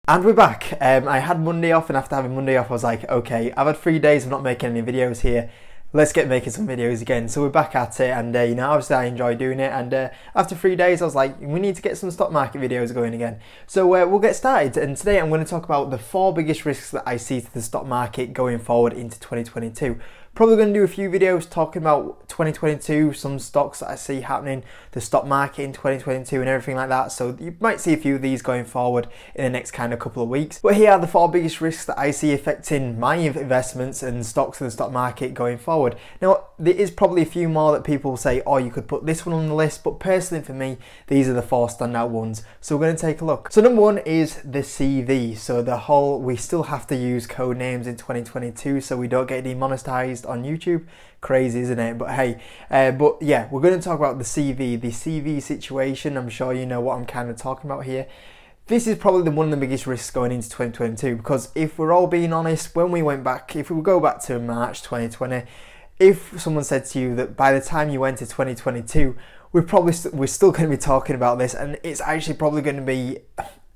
And we're back. I had Monday off, and after having Monday off I was like, okay, I've had 3 days of not making any videos here. Let's get making some videos again. So we're back at it, and you know, obviously I enjoy doing it, and after 3 days I was like, we need to get some stock market videos going again. So we'll get started, and today I'm going to talk about the 4 biggest risks that I see to the stock market going forward into 2022. Probably going to do a few videos talking about 2022, some stocks that I see happening, the stock market in 2022 and everything like that. So you might see a few of these going forward in the next kind of couple of weeks. But here are the 4 biggest risks that I see affecting my investments and stocks in the stock market going forward. Now, there is probably a few more that people say, oh, you could put this one on the list, but personally for me, these are the 4 standout ones. So we're going to take a look. So number 1 is the CV. So we still have to use code names in 2022 so we don't get demonetized on YouTube. Crazy, isn't it? But hey, but yeah, we're going to talk about the CV situation. I'm sure you know what I'm kind of talking about here. This is probably one of the biggest risks going into 2022, because if we're all being honest, when we went back, if we go back to March 2020, if someone said to you that by the time you went to 2022, we're still going to be talking about this, and it's actually probably going to be,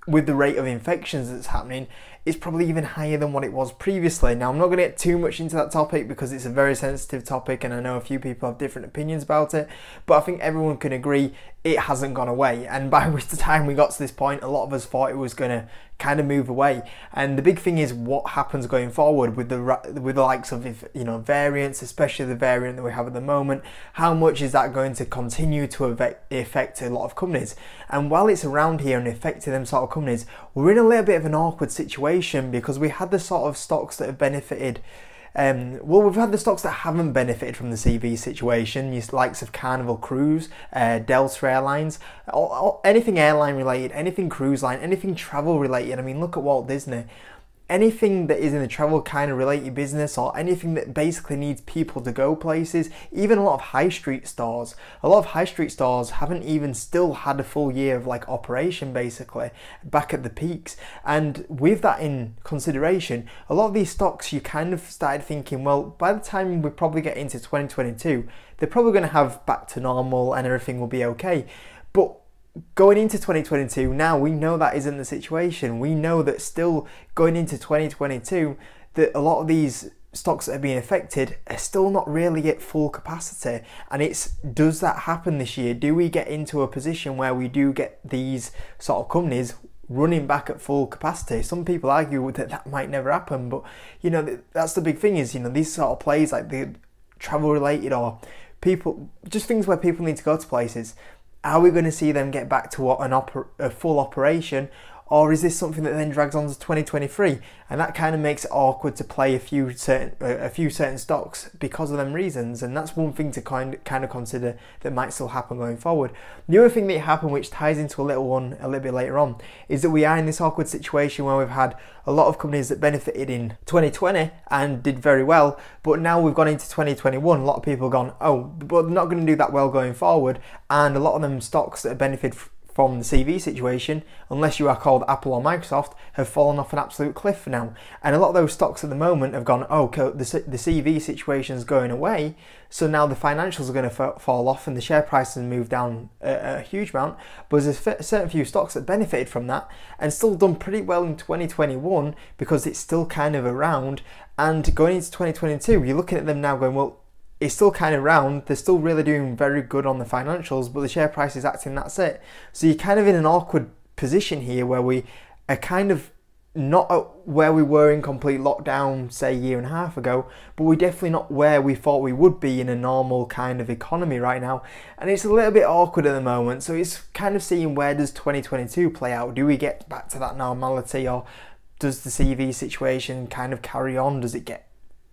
with the rate of infections that's happening, it's probably even higher than what it was previously. Now, I'm not going to get too much into that topic because it's a very sensitive topic, and I know a few people have different opinions about it, but I think everyone can agree it hasn't gone away. And by the time we got to this point, a lot of us thought it was going to kind of move away. And the big thing is what happens going forward with the likes of, you know, variants, especially the variant that we have at the moment. How much is that going to continue to affect a lot of companies? And while it's around here and affecting them sort of companies, we're in a little bit of an awkward situation, because we had the sort of stocks that have benefited. Well, we've had the stocks that haven't benefited from the CV situation, your likes of Carnival Cruise, Delta Airlines, anything airline related, anything cruise line, anything travel related. I mean, look at Walt Disney. Anything that is in the travel kind of related business, or anything that basically needs people to go places, even a lot of high street stores. A lot of high street stores haven't even still had a full year of like operation, basically, back at the peaks. And with that in consideration, a lot of these stocks, you kind of started thinking, well, by the time we probably get into 2022, they're probably going to have back to normal and everything will be okay. But going into 2022, now we know that isn't the situation. We know that still going into 2022, that a lot of these stocks that are being affected are still not really at full capacity. And does that happen this year? Do we get into a position where we do get these sort of companies running back at full capacity? Some people argue that that might never happen, but you know, that's the big thing is, you know, these sort of plays like the travel related, or people, just things where people need to go to places. Are we going to see them get back to a full operation, or is this something that then drags on to 2023? And that kind of makes it awkward to play a few certain stocks because of them reasons. And that's one thing to kind of consider that might still happen going forward. The other thing that happened, which ties into a little bit later on, is that we are in this awkward situation where we've had a lot of companies that benefited in 2020 and did very well, but now we've gone into 2021, a lot of people have gone, oh, but they're not going to do that well going forward, and a lot of them stocks that benefit from the CV situation, unless you are called Apple or Microsoft, have fallen off an absolute cliff now. And a lot of those stocks at the moment have gone, oh, the CV situation is going away, so now the financials are going to fall off and the share price has moved down a huge amount. But there's a certain few stocks that benefited from that and still done pretty well in 2021 because it's still kind of around. And going into 2022, you're looking at them now going, well, it's still kind of round, they're still really doing very good on the financials, but the share price is acting, that's it. So you're kind of in an awkward position here where we are kind of not at where we were in complete lockdown, say, a year and a half ago, but we're definitely not where we thought we would be in a normal kind of economy right now. And it's a little bit awkward at the moment, so it's kind of seeing where does 2022 play out? Do we get back to that normality, or does the CV situation kind of carry on? Does it get,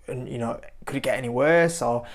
you know, could it get any worse? Or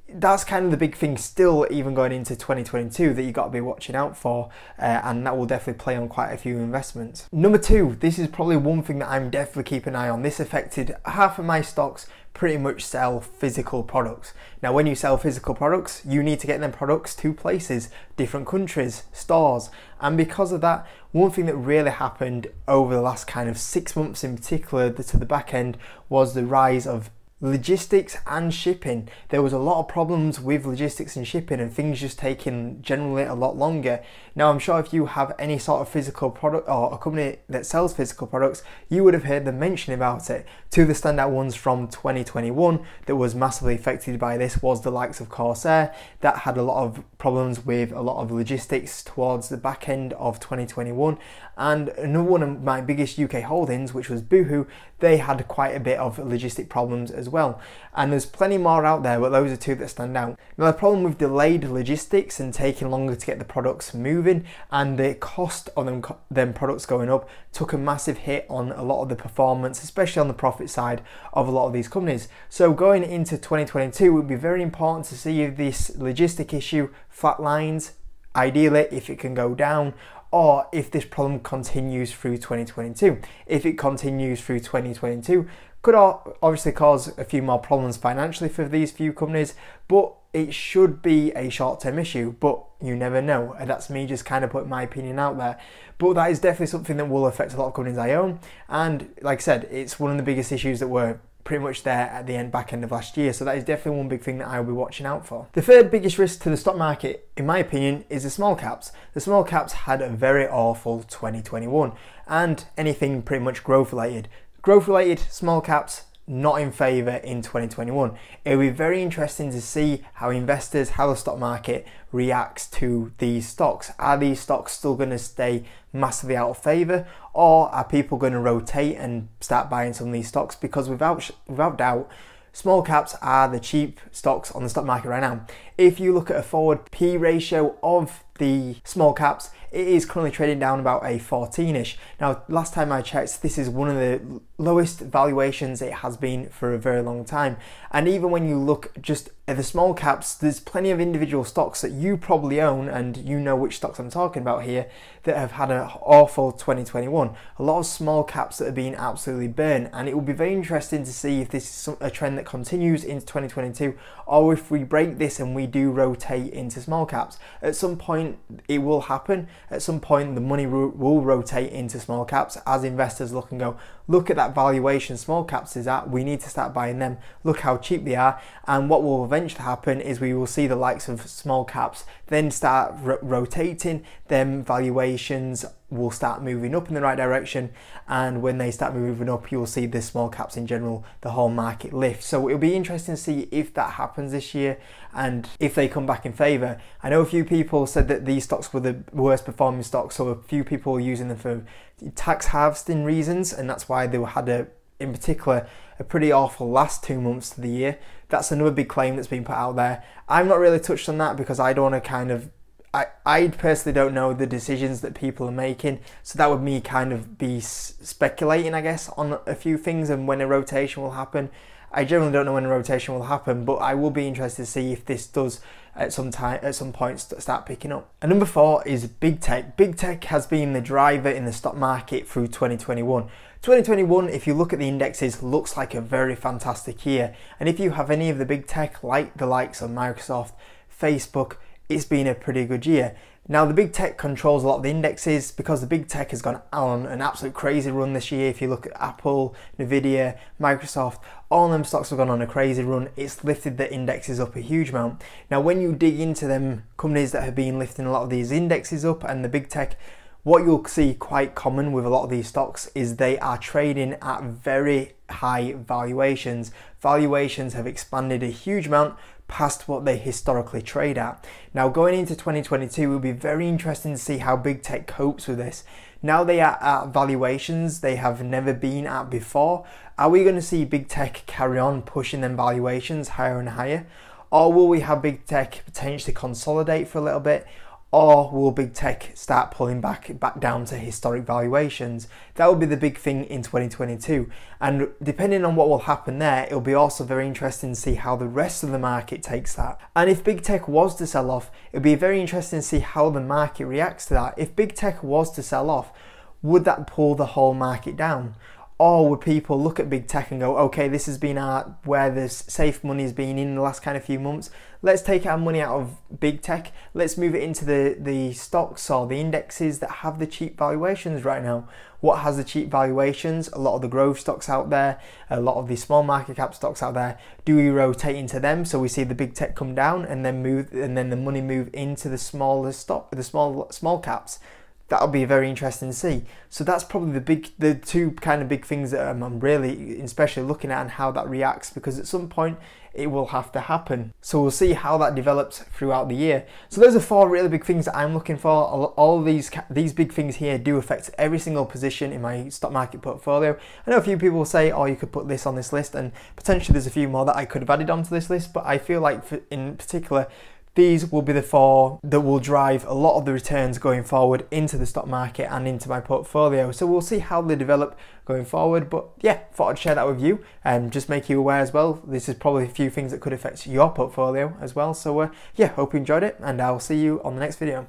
that's kind of the big thing still, even going into 2022, that you got to be watching out for, and that will definitely play on quite a few investments. Number 2, this is probably one thing that I'm definitely keeping an eye on. This affected half of my stocks. Pretty much sell physical products. Now, when you sell physical products, you need to get them products to places, different countries, stores, and because of that, one thing that really happened over the last kind of 6 months in particular to the back end was the rise of logistics and shipping. There was a lot of problems with logistics and shipping and things just taking generally a lot longer. Now I'm sure if you have any sort of physical product or a company that sells physical products, you would have heard them mention about it. Two of the standout ones from 2021 that was massively affected by this was the likes of Corsair, that had a lot of problems with a lot of logistics towards the back end of 2021, and another one of my biggest UK holdings, which was Boohoo, they had quite a bit of logistic problems as well. And there's plenty more out there, but those are two that stand out. Now the problem with delayed logistics and taking longer to get the products moving and the cost of them products going up took a massive hit on a lot of the performance, especially on the profit side of a lot of these companies. So going into 2022, it would be very important to see if this logistic issue flatlines, ideally if it can go down, or if this problem continues through 2022. If it continues through 2022, could obviously cause a few more problems financially for these few companies, but it should be a short-term issue, but you never know. And that's me just kind of putting my opinion out there. But that is definitely something that will affect a lot of companies I own. And like I said, it's one of the biggest issues that were pretty much there at the back end of last year. So that is definitely one big thing that I will be watching out for. The third biggest risk to the stock market, in my opinion, is the small caps. The small caps had a very awful 2021 and anything pretty much growth related. Growth related small caps, not in favour in 2021. It'll be very interesting to see how investors, how the stock market reacts to these stocks. Are these stocks still going to stay massively out of favour, or are people going to rotate and start buying some of these stocks? Because without doubt, small caps are the cheap stocks on the stock market right now. If you look at a forward P ratio of the small caps, it is currently trading down about a 14-ish. Now, last time I checked, this is one of the lowest valuations it has been for a very long time. And even when you look just at the small caps, there's plenty of individual stocks that you probably own, and you know which stocks I'm talking about here, that have had an awful 2021. A lot of small caps that are being absolutely burnt, and it will be very interesting to see if this is a trend that continues into 2022, or if we break this and we do rotate into small caps. At some point it will happen. At some point the money will rotate into small caps as investors look and go, look at that valuation small caps is at, we need to start buying them, look how cheap they are. And what will eventually happen is we will see the likes of small caps then start rotating, them valuations will start moving up in the right direction, and when they start moving up, you'll see the small caps in general, the whole market lift. So it'll be interesting to see if that happens this year and if they come back in favour. I know a few people said that these stocks were the worst performing stocks, so a few people were using them for tax harvesting reasons, and that's why they had in particular a pretty awful last 2 months to the year. That's another big claim that's been put out there. I'm not really touched on that because I don't want to kind of, I personally don't know the decisions that people are making, so that would me kind of be speculating, I guess, on a few things and when a rotation will happen. I generally don't know when a rotation will happen, but I will be interested to see if this does at some point start picking up. And number 4 is big tech. Big tech has been the driver in the stock market through 2021. 2021, if you look at the indexes, looks like a very fantastic year. And if you have any of the big tech, like the likes of Microsoft, Facebook, it's been a pretty good year. Now the big tech controls a lot of the indexes because the big tech has gone on an absolute crazy run this year. If you look at Apple, Nvidia, Microsoft, all them stocks have gone on a crazy run. It's lifted the indexes up a huge amount. Now when you dig into them companies that have been lifting a lot of these indexes up and the big tech, what you'll see quite common with a lot of these stocks is they are trading at very high valuations. Valuations have expanded a huge amount past what they historically trade at. Now going into 2022, it will be very interesting to see how big tech copes with this. Now they are at valuations they have never been at before. Are we going to see big tech carry on pushing them valuations higher and higher? Or will we have big tech potentially consolidate for a little bit? Or will big tech start pulling back down to historic valuations? That will be the big thing in 2022. And depending on what will happen there, it'll be also very interesting to see how the rest of the market takes that. And if big tech was to sell off, it'll be very interesting to see how the market reacts to that. If big tech was to sell off, would that pull the whole market down? Or would people look at big tech and go, okay, this has been where the safe money has been in the last kind of few months. Let's take our money out of big tech. Let's move it into the stocks or the indexes that have the cheap valuations right now. What has the cheap valuations? A lot of the growth stocks out there, a lot of the small market cap stocks out there. Do we rotate into them so we see the big tech come down and then the money move into the smaller stock, the small caps? That'll be very interesting to see. So that's probably the two kind of big things that I'm really especially looking at, and how that reacts, because at some point it will have to happen. So we'll see how that develops throughout the year. So those are 4 really big things that I'm looking for. All of these big things here do affect every single position in my stock market portfolio. I know a few people will say, oh, you could put this on this list, and potentially there's a few more that I could have added onto this list, but I feel like in particular, these will be the 4 that will drive a lot of the returns going forward into the stock market and into my portfolio. So we'll see how they develop going forward. But yeah, thought I'd share that with you and just make you aware as well. This is probably a few things that could affect your portfolio as well. So yeah, hope you enjoyed it, and I'll see you on the next video.